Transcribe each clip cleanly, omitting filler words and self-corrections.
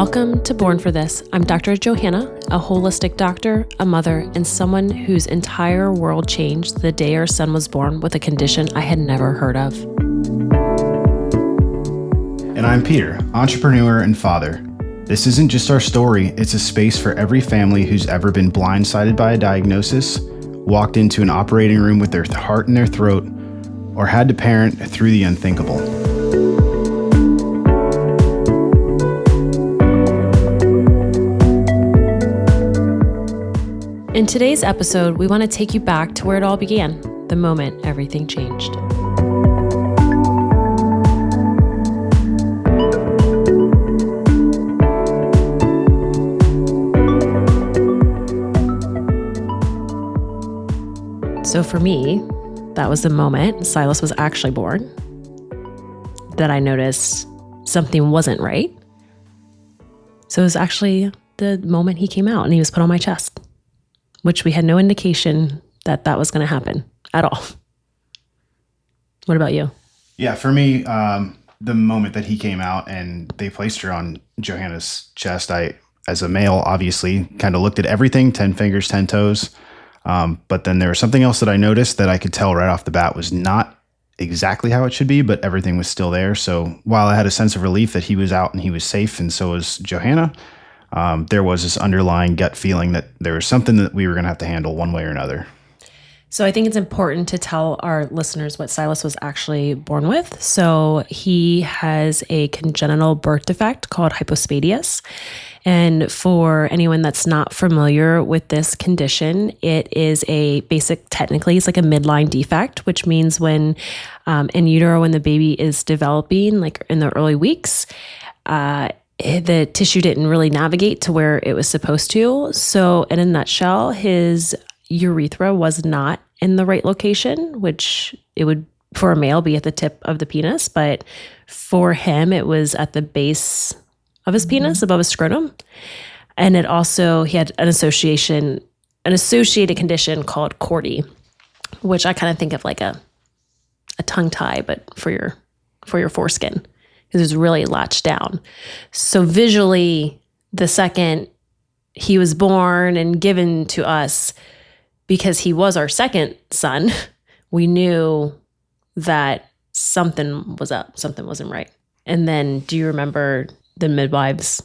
Welcome to Born for This. I'm Dr. Johanna, a holistic doctor, a mother, and someone whose entire world changed the day our son was born with a condition I had never heard of. And I'm Peter, entrepreneur and father. This isn't just our story, it's a space for every family who's ever been blindsided by a diagnosis, walked into an operating room with their heart in their throat, or had to parent through the unthinkable. In today's episode, we want to take you back to where it all began, the moment everything changed. So for me, that was the moment Silas was actually born that I noticed something wasn't right. So it was actually the moment he came out and he was put on my chest, which we had no indication that that was going to happen at all. What about you? Yeah, for me, the moment that he came out and they placed her on Johanna's chest, I, as a male, obviously kind of looked at everything, 10 fingers, 10 toes. But then there was something else that I noticed that I could tell right off the bat was not exactly how it should be, but everything was still there. So while I had a sense of relief that he was out and he was safe, and so was Johanna, there was this underlying gut feeling that there was something that we were going to have to handle one way or another. So I think it's important to tell our listeners what Silas was actually born with. So he has a congenital birth defect called Hypospadias. And for anyone that's not familiar with this condition, it is technically it's like a midline defect, which means when in utero, when the baby is developing, like in the early weeks, the tissue didn't really navigate to where it was supposed to. So in a nutshell, his urethra was not in the right location, which it would, for a male, be at the tip of the penis. But for him, it was at the base of his penis, above his scrotum. And it also, he had an associated condition called Cordy, which I kind of think of like a tongue tie, but for your foreskin, because it's really latched down. So visually, the second he was born and given to us, because he was our second son, we knew that something was up, something wasn't right. And then, do you remember the midwives?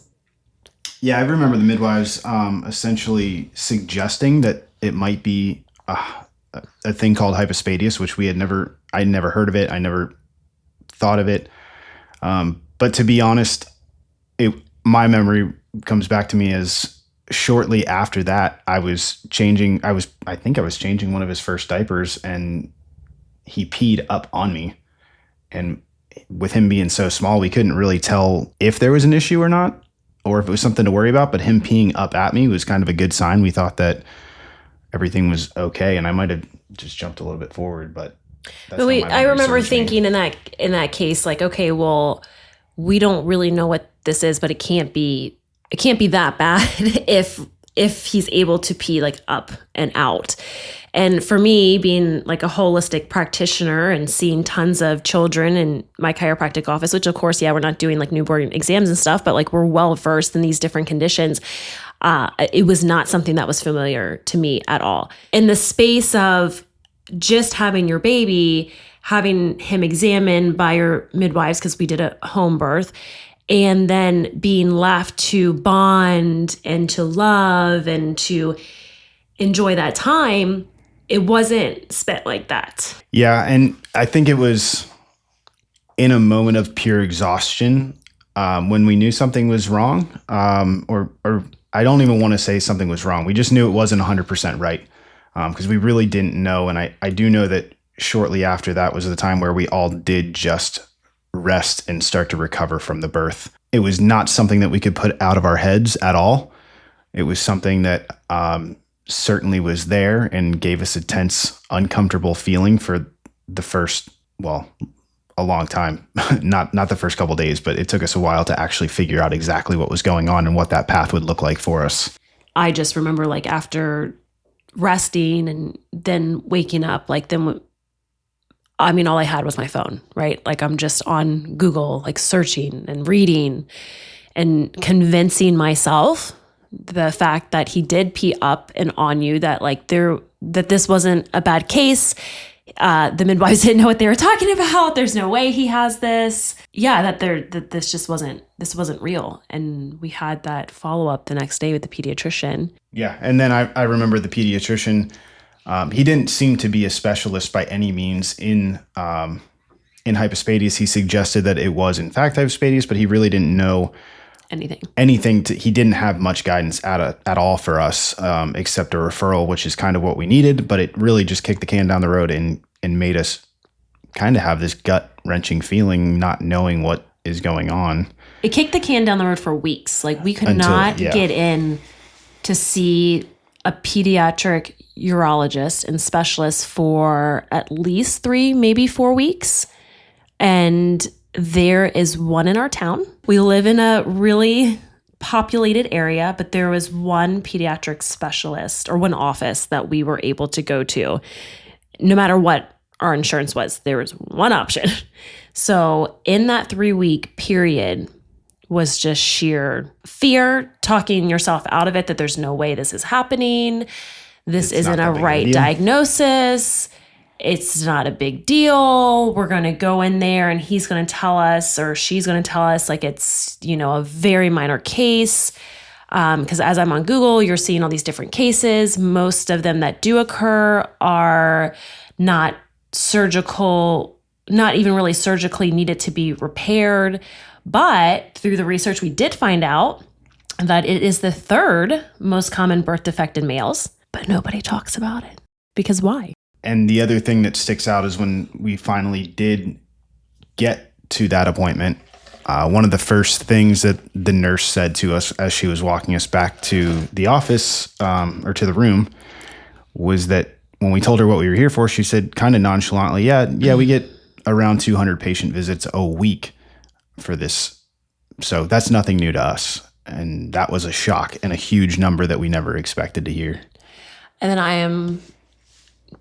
Yeah, I remember the midwives essentially suggesting that it might be a thing called hypospadias, which I never heard of it. I never thought of it. But to be honest, my memory comes back to me as shortly after that, I think I was changing one of his first diapers and he peed up on me. And with him being so small, we couldn't really tell if there was an issue or not, or if it was something to worry about, but him peeing up at me was kind of a good sign. We thought that everything was okay. And I might've just jumped a little bit forward, but I remember thinking in that case, like, okay, well, we don't really know what this is, but it can't be that bad if he's able to pee like up and out. And for me, being like a holistic practitioner and seeing tons of children in my chiropractic office, which of course, we're not doing like newborn exams and stuff, but like we're well versed in these different conditions. It was not something that was familiar to me at all. In the space of just having your baby, having him examined by your midwives, because we did a home birth, and then being left to bond and to love and to enjoy that time, it wasn't spent like that. Yeah, and I think it was in a moment of pure exhaustion when we knew something was wrong, or I don't even want to say something was wrong. We just knew it wasn't 100% right because we really didn't know. And I do know that shortly after that was the time where we all did just rest and start to recover from the birth. It was not something that we could put out of our heads at all. It was something that certainly was there and gave us a tense, uncomfortable feeling for the first, a long time, not the first couple of days, but it took us a while to actually figure out exactly what was going on and what that path would look like for us. I just remember like after resting and then waking up, like then I mean, all I had was my phone, right? Like I'm just on Google, like searching and reading. and convincing myself the fact that he did pee up and on you, that that this wasn't a bad case. The midwives didn't know what they were talking about. There's no way he has this. Yeah, that this just wasn't real. And we had that follow-up the next day with the pediatrician. Yeah, and then I remember the pediatrician, he didn't seem to be a specialist by any means in hypospadias. He suggested that it was in fact hypospadias, but he really didn't know anything. He didn't have much guidance at all for us, except a referral, which is kind of what we needed. But it really just kicked the can down the road and made us kind of have this gut wrenching feeling, not knowing what is going on. It kicked the can down the road for weeks. Like, we could not get in to see a pediatric urologist and specialist for at least 3, maybe 4 weeks. And there is one in our town. We live in a really populated area, but there was one pediatric specialist or one office that we were able to go to. No matter what our insurance was, there was one option. So in that 3-week period was just sheer fear, talking yourself out of it, that there's no way this is happening. This isn't a right diagnosis. It's not a big deal. We're going to go in there and he's going to tell us, or she's going to tell us, like, it's, a very minor case. Because as I'm on Google, you're seeing all these different cases. Most of them that do occur are not surgical, not even really surgically needed to be repaired. But through the research, we did find out that it is the 3rd most common birth defect in males, but nobody talks about it. Because why? And the other thing that sticks out is when we finally did get to that appointment, one of the first things that the nurse said to us as she was walking us back to the office, or to the room, was that when we told her what we were here for, she said kind of nonchalantly, yeah, we get around 200 patient visits a week for this. So that's nothing new to us. And that was a shock and a huge number that we never expected to hear. And then I am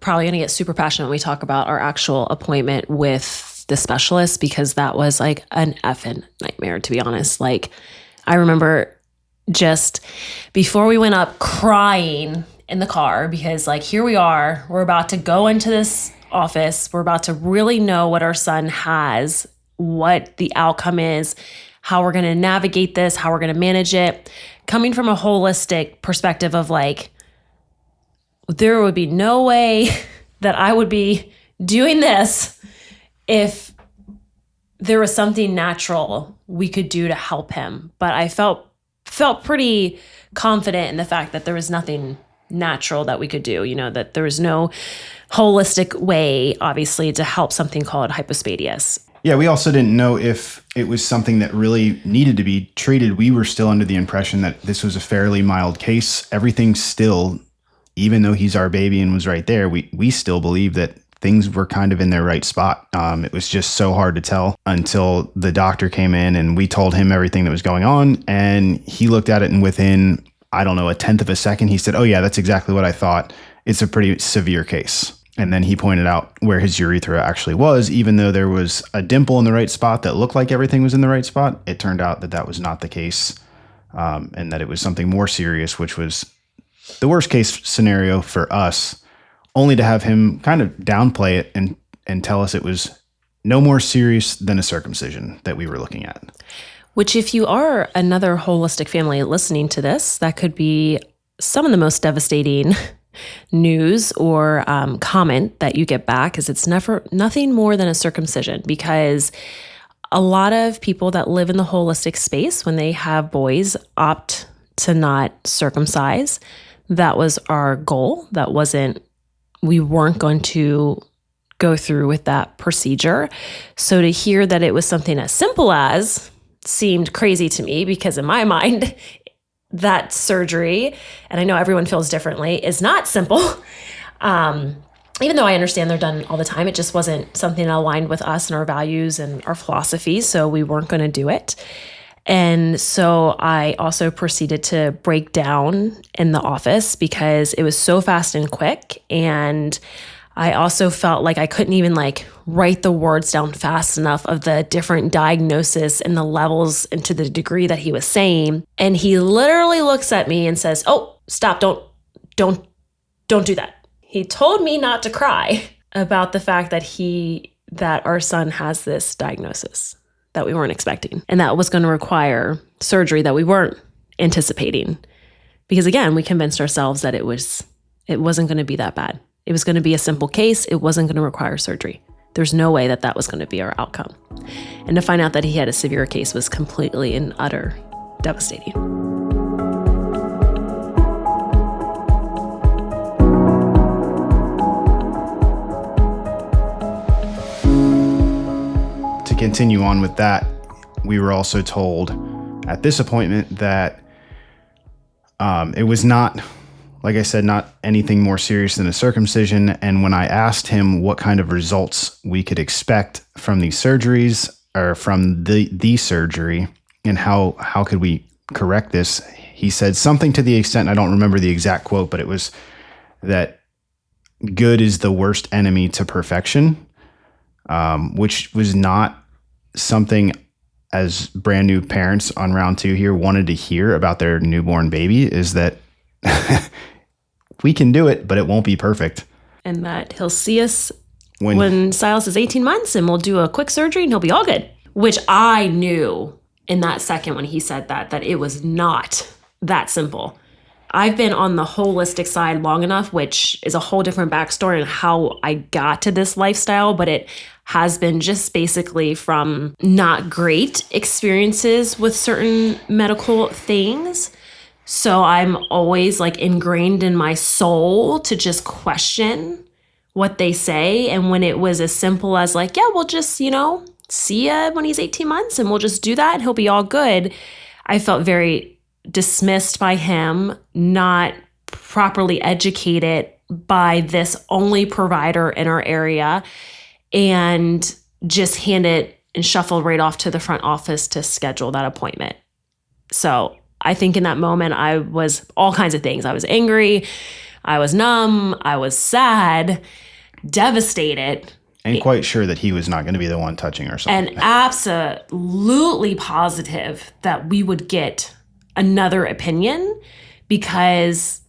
probably going to get super passionate when we talk about our actual appointment with the specialist, because that was like an effing nightmare, to be honest. Like, I remember just before we went up crying in the car, because like, here we are, we're about to go into this office. We're about to really know what our son has, what the outcome is, how we're going to navigate this, how we're going to manage it. Coming from a holistic perspective of like, there would be no way that I would be doing this if there was something natural we could do to help him. But I felt pretty confident in the fact that there was nothing natural that we could do, that there was no holistic way, obviously, to help something called hypospadias. Yeah, we also didn't know if it was something that really needed to be treated. We were still under the impression that this was a fairly mild case. Everything still, even though he's our baby and was right there, we still believe that things were kind of in their right spot. It was just so hard to tell until the doctor came in and we told him everything that was going on. And he looked at it, and within, a 1/10 of a second, he said, "Oh yeah, that's exactly what I thought. It's a pretty severe case." And then he pointed out where his urethra actually was. Even though there was a dimple in the right spot that looked like everything was in the right spot, it turned out that that was not the case, and that it was something more serious, which was the worst case scenario for us, only to have him kind of downplay it and tell us it was no more serious than a circumcision that we were looking at. Which, if you are another holistic family listening to this, that could be some of the most devastating news or comment that you get back, is it's nothing more than a circumcision. Because a lot of people that live in the holistic space, when they have boys, opt to not circumcise. That was our goal. We weren't going to go through with that procedure. So to hear that it was something as simple as seemed crazy to me, because in my mind, that surgery, and I know everyone feels differently, is not simple. Even though I understand they're done all the time, it just wasn't something that aligned with us and our values and our philosophies, so we weren't going to do it. And so I also proceeded to break down in the office because it was so fast and quick. And I also felt like I couldn't even like write the words down fast enough of the different diagnosis and the levels and to the degree that he was saying. And he literally looks at me and says, "Oh, stop, don't do that." He told me not to cry about the fact that our son has this diagnosis that we weren't expecting, and that was going to require surgery that we weren't anticipating. Because again, we convinced ourselves that it wasn't going to be that bad. It was going to be a simple case. It wasn't going to require surgery. There's no way that was going to be our outcome. And to find out that he had a severe case was completely and utter devastating. To continue on with that, we were also told at this appointment that it was not, like I said, not anything more serious than a circumcision. And when I asked him what kind of results we could expect from these surgeries or from the surgery and how could we correct this, he said something to the extent, I don't remember the exact quote, but it was that good is the worst enemy to perfection, which was not something as brand new parents on round 2 here wanted to hear about their newborn baby, is that we can do it, but it won't be perfect. And that he'll see us when Silas is 18 months and we'll do a quick surgery and he'll be all good. Which I knew in that second when he said that it was not that simple. I've been on the holistic side long enough, which is a whole different backstory on how I got to this lifestyle, but it has been just basically from not great experiences with certain medical things. So I'm always like ingrained in my soul to just question what they say. And when it was as simple as like, yeah, we'll just, see ya when he's 18 months and we'll just do that and he'll be all good, I felt very dismissed by him, not properly educated by this only provider in our area, and just handed and shuffled right off to the front office to schedule that appointment. So I think in that moment, I was all kinds of things. I was angry, I was numb, I was sad, devastated. And quite sure that he was not going to be the one touching or something. And absolutely positive that we would get another opinion, because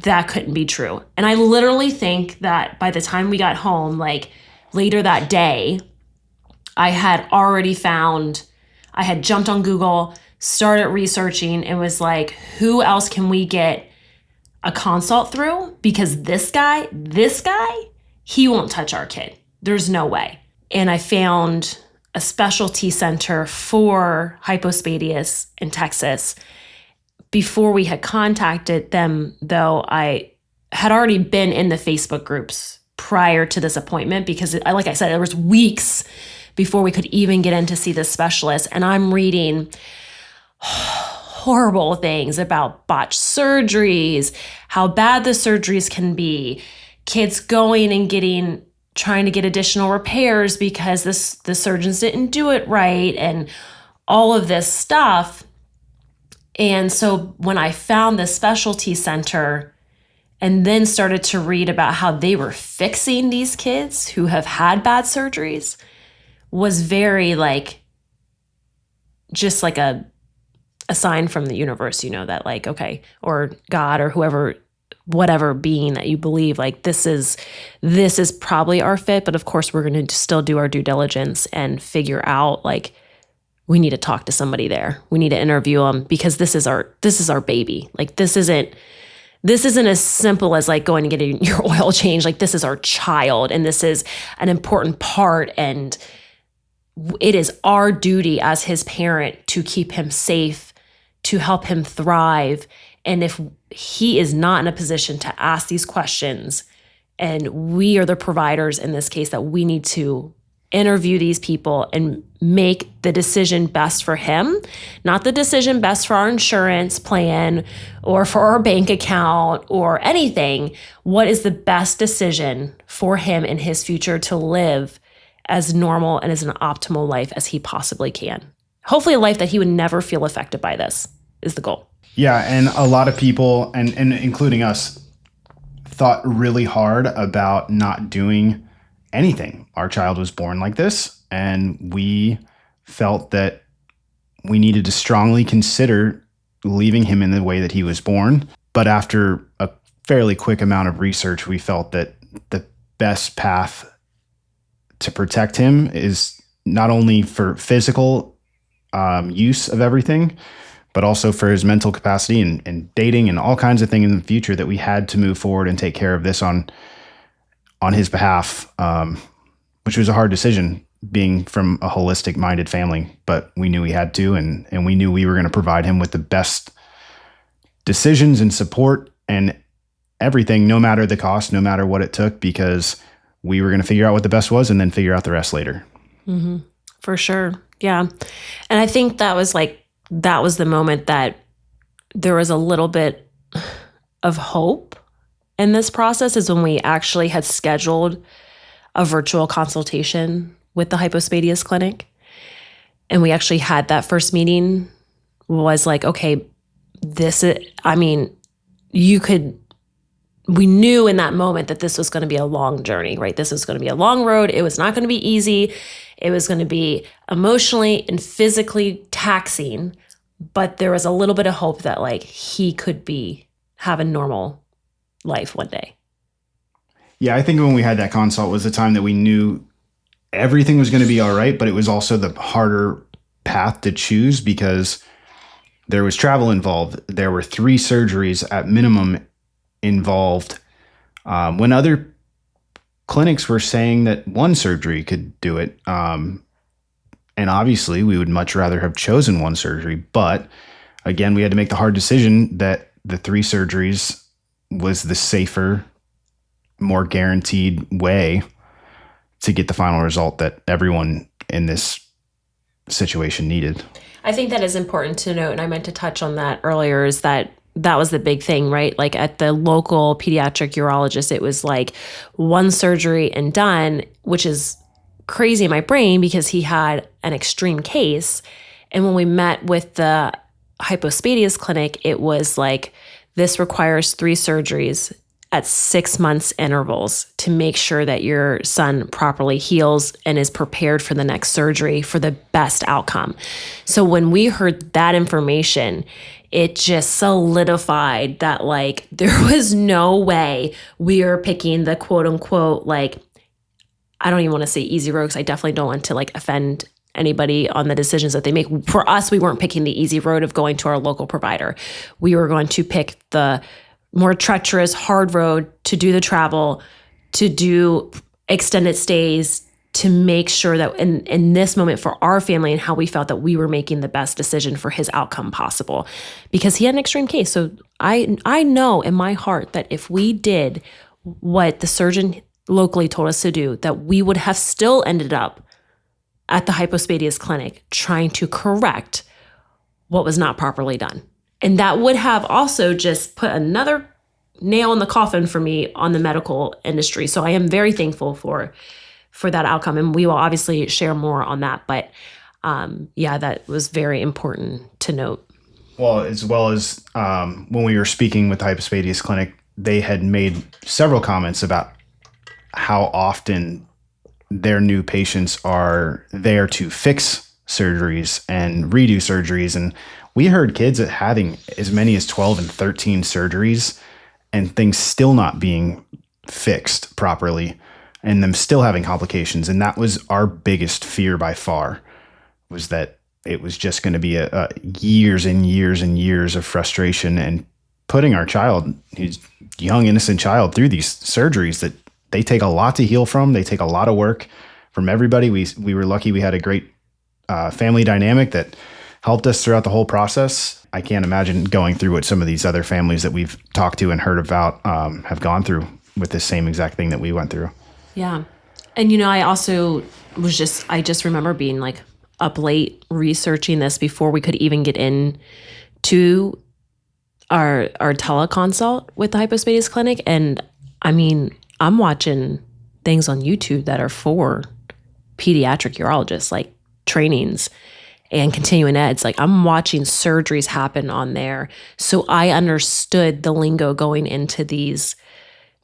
that couldn't be true. And I literally think that by the time we got home, like later that day, I had jumped on Google, started researching, and was like, who else can we get a consult through? Because this guy, he won't touch our kid. There's no way. And I found a specialty center for hypospadias in Texas. Before we had contacted them, though, I had already been in the Facebook groups prior to this appointment, because like I said, there was weeks before we could even get in to see this specialist. And I'm reading horrible things about botched surgeries, how bad the surgeries can be, kids going and trying to get additional repairs because the surgeons didn't do it right, and all of this stuff. And so when I found this specialty center and then started to read about how they were fixing these kids who have had bad surgeries, was very just like a sign from the universe, that like, okay, or God or whoever, whatever being that you believe, like this is probably our fit, but of course we're going to still do our due diligence and figure out like we need to talk to somebody there. We need to interview them, because this is our baby. Like this isn't as simple as like going and getting your oil change. Like this is our child, and this is an important part, and it is our duty as his parent to keep him safe, to help him thrive. And if he is not in a position to ask these questions, and we are the providers in this case, that we need to interview these people and make the decision best for him, not the decision best for our insurance plan or for our bank account or anything. What is the best decision for him in his future to live as normal and as an optimal life as he possibly can? Hopefully a life that he would never feel affected by this is the goal. Yeah, and a lot of people, and including us, thought really hard about not doing anything. Our child was born like this, and we felt that we needed to strongly consider leaving him in the way that he was born. But after a fairly quick amount of research, we felt that the best path to protect him is not only for physical use of everything, but also for his mental capacity and dating and all kinds of things in the future, that we had to move forward and take care of this on his behalf, which was a hard decision being from a holistic minded family, but we knew we had to, and we knew we were going to provide him with the best decisions and support and everything, no matter the cost, no matter what it took, because we were going to figure out what the best was and then figure out the rest later. Mm-hmm. For sure. Yeah. And I think that was the moment that there was a little bit of hope in this process, is when we actually had scheduled a virtual consultation with the Hypospadias clinic. And we actually had that first meeting. Was like, okay, we knew in that moment that this was going to be a long journey, right? This was going to be a long road. It was not going to be easy. It was going to be emotionally and physically taxing, but there was a little bit of hope that like he could have a normal life one day. Yeah, I think when we had that consult was the time that we knew everything was going to be all right, but it was also the harder path to choose because there was travel involved. There were 3 surgeries at minimum involved, when other clinics were saying that 1 surgery could do it. And obviously we would much rather have chosen 1 surgery, but again, we had to make the hard decision that the 3 surgeries was the safer, more guaranteed way to get the final result that everyone in this situation needed. I think that is important to note, and I meant to touch on that earlier, is that was the big thing, right? Like at the local pediatric urologist, it was like 1 surgery and done, which is crazy in my brain because he had an extreme case. And when we met with the Hypospadias clinic, it was like, this requires 3 surgeries at 6 months intervals to make sure that your son properly heals and is prepared for the next surgery for the best outcome. So when we heard that information, it just solidified that like there was no way we are picking the quote unquote, like, I don't even want to say easy road because I definitely don't want to like offend anybody on the decisions that they make. For us, we weren't picking the easy road of going to our local provider. We were going to pick the more treacherous, hard road to do the travel, to do extended stays, to make sure that in this moment for our family and how we felt that we were making the best decision for his outcome possible. Because he had an extreme case. So I know in my heart that if we did what the surgeon locally told us to do, that we would have still ended up at the Hypospadias clinic trying to correct what was not properly done. And that would have also just put another nail in the coffin for me on the medical industry. So I am very thankful for that outcome. And we will obviously share more on that. But yeah, that was very important to note. Well as when we were speaking with the Hypospadias clinic, they had made several comments about how often their new patients are there to fix surgeries and redo surgeries. And we heard kids having as many as 12 and 13 surgeries and things still not being fixed properly and them still having complications. And that was our biggest fear by far, was that it was just going to be a years and years and years of frustration and putting our child, his young, innocent child, through these surgeries that they take a lot to heal from. They take a lot of work from everybody. We were lucky we had a great family dynamic that helped us throughout the whole process. I can't imagine going through what some of these other families that we've talked to and heard about have gone through with the same exact thing that we went through. Yeah. And, I also I just remember being like up late researching this before we could even get in to our teleconsult with the Hypospadias clinic. And I mean, I'm watching things on YouTube that are for pediatric urologists, like trainings and continuing eds. Like I'm watching surgeries happen on there. So I understood the lingo going into these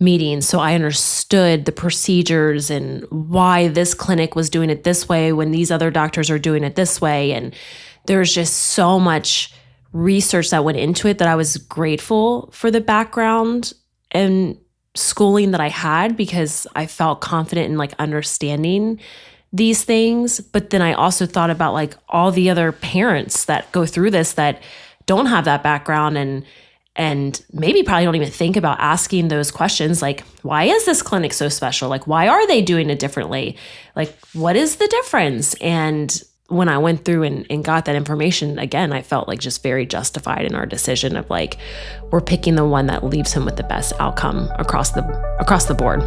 meetings. So I understood the procedures and why this clinic was doing it this way when these other doctors are doing it this way. And there's just so much research that went into it that I was grateful for the background and schooling that I had, because I felt confident in like understanding these things. But then I also thought about like all the other parents that go through this that don't have that background and maybe probably don't even think about asking those questions. Like, why is this clinic so special? Like, why are they doing it differently? Like, what is the difference? And when I went through and got that information, again, I felt like just very justified in our decision of like, we're picking the one that leaves him with the best outcome across the board.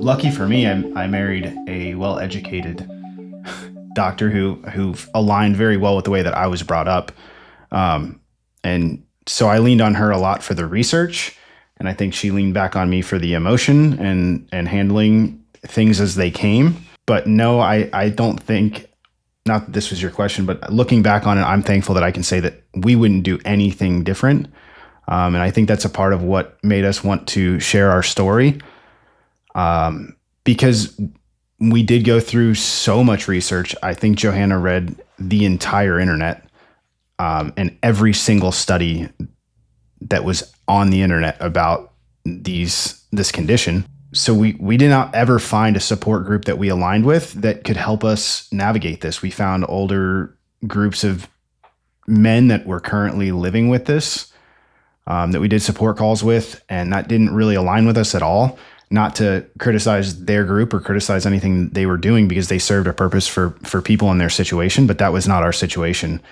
Lucky for me, I married a well-educated doctor who aligned very well with the way that I was brought up. And so I leaned on her a lot for the research, and I think she leaned back on me for the emotion and handling things as they came. But no, I don't think, not that this was your question, but looking back on it, I'm thankful that I can say that we wouldn't do anything different. And I think that's a part of what made us want to share our story. Because we did go through so much research. I think Johanna read the entire internet, and every single study that was on the internet about this condition. So we did not ever find a support group that we aligned with that could help us navigate this. We found older groups of men that were currently living with this, that we did support calls with, and that didn't really align with us at all. Not to criticize their group or criticize anything they were doing, because they served a purpose for people in their situation, but that was not our situation.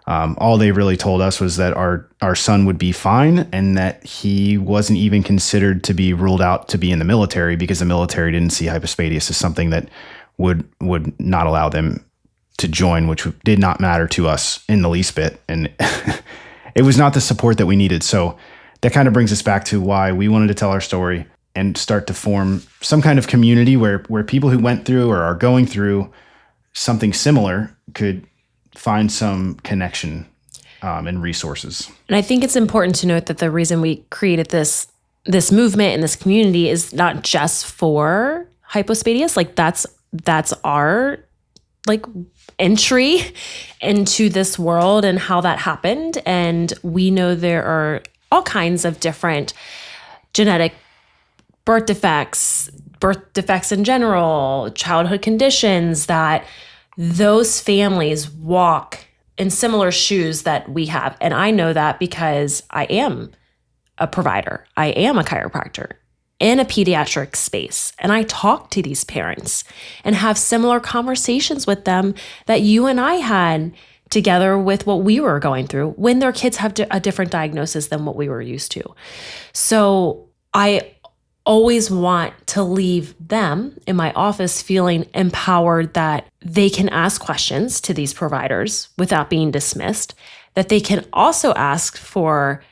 All they really told us was that our son would be fine, and that he wasn't even considered to be ruled out to be in the military, because the military didn't see hypospadias as something that would not allow them to join, which did not matter to us in the least bit. And it was not the support that we needed. So that kind of brings us back to why we wanted to tell our story and start to form some kind of community where people who went through or are going through something similar could find some connection and resources. And I think it's important to note that the reason we created this movement and this community is not just for hypospadias. Like that's our like entry into this world and how that happened. And we know there are all kinds of different genetic birth defects in general, childhood conditions, that those families walk in similar shoes that we have. And I know that because I am a provider. I am a chiropractor in a pediatric space. And I talk to these parents and have similar conversations with them that you and I had together with what we were going through when their kids have a different diagnosis than what we were used to. So I always want to leave them in my office feeling empowered that they can ask questions to these providers without being dismissed, that they can also ask for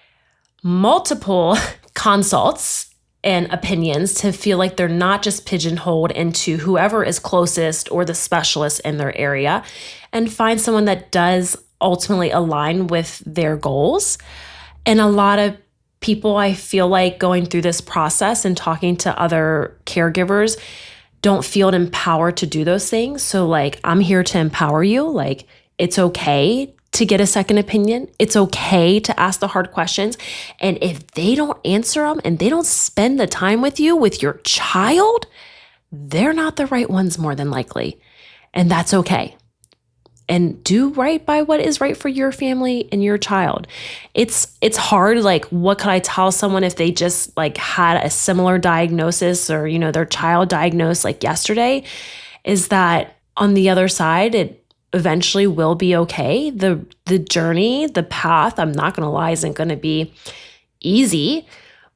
multiple consults and opinions to feel like they're not just pigeonholed into whoever is closest or the specialist in their area, and find someone that does ultimately align with their goals. And a lot of people, I feel like, going through this process and talking to other caregivers don't feel empowered to do those things. So like, I'm here to empower you. Like, it's okay to get a second opinion. It's okay to ask the hard questions. And if they don't answer them and they don't spend the time with you, with your child, they're not the right ones more than likely. And that's okay. And do right by what is right for your family and your child. It's hard. Like, what could I tell someone if they just like had a similar diagnosis or, their child diagnosed like yesterday, is that on the other side, it eventually will be okay. The journey, the path, I'm not going to lie, isn't going to be easy,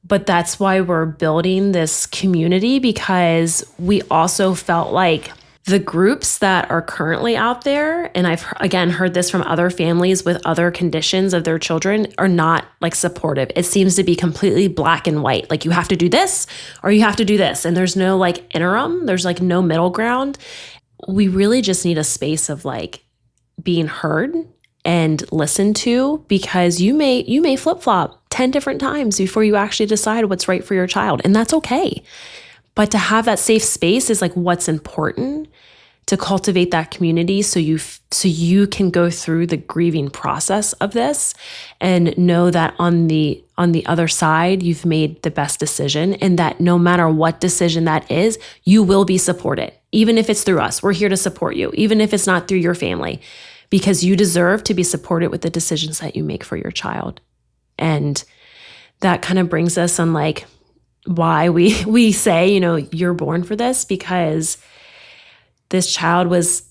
but that's why we're building this community, because we also felt like The groups that are currently out there, and I've again heard this from other families with other conditions of their children, are not like supportive. It seems to be completely black and white. Like you have to do this or you have to do this. And there's no like interim, there's like no middle ground. We really just need a space of like being heard and listened to, because you may flip-flop 10 different times before you actually decide what's right for your child. And that's okay. But to have that safe space is like what's important, to cultivate that community so you can go through the grieving process of this and know that on the other side, you've made the best decision, and that no matter what decision that is, you will be supported. Even if it's through us, we're here to support you, even if it's not through your family, because you deserve to be supported with the decisions that you make for your child. And that kind of brings us on like why we say, you're born for this, because this child was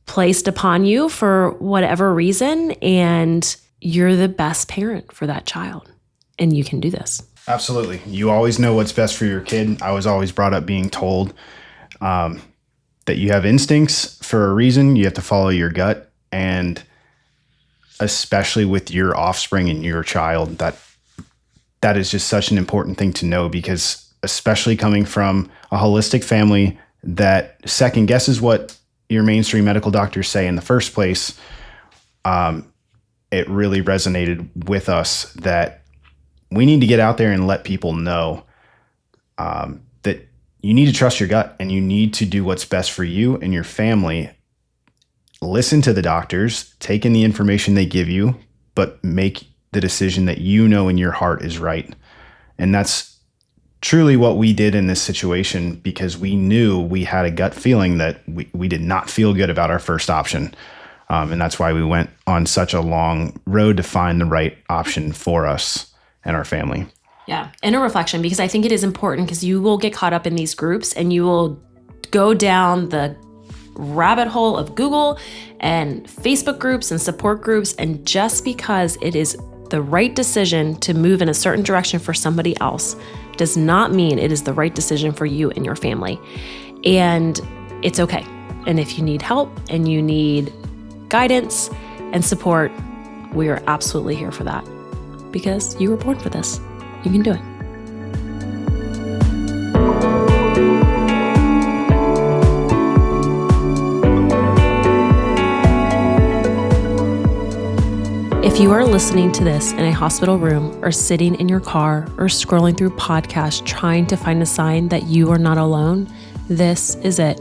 placed upon you for whatever reason, and you're the best parent for that child, and you can do this. Absolutely. You always know what's best for your kid. I was always brought up being told that you have instincts for a reason. You have to follow your gut. And especially with your offspring and your child, that is just such an important thing to know, because especially coming from a holistic family that second guesses what your mainstream medical doctors say in the first place, it really resonated with us that we need to get out there and let people know that you need to trust your gut and you need to do what's best for you and your family. Listen to the doctors, take in the information they give you, but make the decision that you know in your heart is right. And that's truly what we did in this situation, because we knew we had a gut feeling that we did not feel good about our first option. And that's why we went on such a long road to find the right option for us and our family. Yeah. And a reflection, because I think it is important, because you will get caught up in these groups and you will go down the rabbit hole of Google and Facebook groups and support groups. And just because it is the right decision to move in a certain direction for somebody else does not mean it is the right decision for you and your family. And it's okay. And if you need help and you need guidance and support, we are absolutely here for that, because you were born for this. You can do it. If you are listening to this in a hospital room, or sitting in your car, or scrolling through podcasts trying to find a sign that you are not alone, this is it.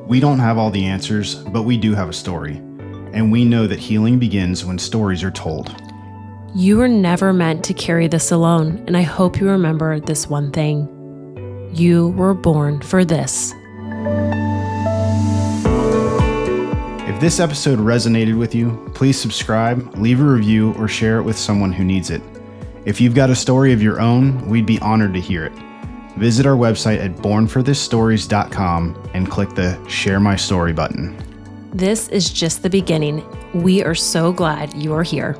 We don't have all the answers, but we do have a story. And we know that healing begins when stories are told. You were never meant to carry this alone, and I hope you remember this one thing. You were born for this. If this episode resonated with you, please subscribe, leave a review, or share it with someone who needs it. If you've got a story of your own, we'd be honored to hear it. Visit our website at borntforthisstories.com and click the Share My Story button. This is just the beginning. We are so glad you are here.